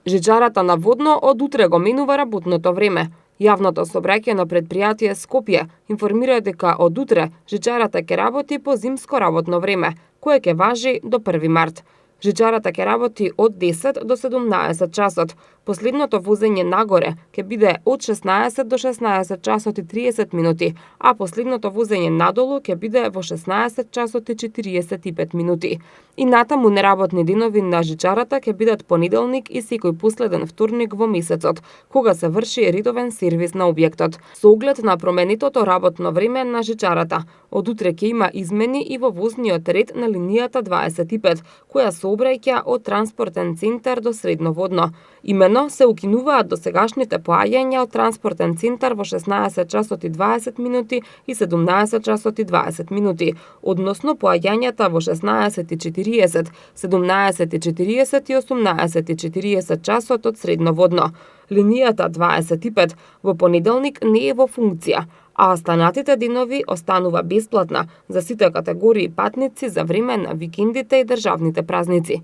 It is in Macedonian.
Жичарата на Водно од утре го менува работното време. Јавното сообраќајно предпријатие Скопје информира дека од утре жичарата ќе работи по зимско работно време, кое ќе важи до 1 март. Жичарата ќе работи од 10 до 17 часот. Последното возење нагоре ќе биде од 16 до 16 часот и 30 минути, а последното возење надолу ќе биде во 16 часот и 45 минути. И натаму неработни денови на жичарата ќе бидат понеделник и секој последен вторник во месецот, кога се врши редовен сервис на објектот. Со оглед на променитото работно време на жичарата, од утре ќе има измени и во возниот ред на линијата 25, која сообраќа од транспортен центар до Средноводно. Имено се укинуваат досегашните поаѓања од транспортен центар во 16 часот и 20 минути и 17 часот и 20 минути, односно поаѓањата во 16:40, 17:40 и 18:40 часот од Средноводно. Линијата 25 во понеделник не е во функција, а останатите денови останува бесплатна за сите категории патници за време на викендите и државните празници.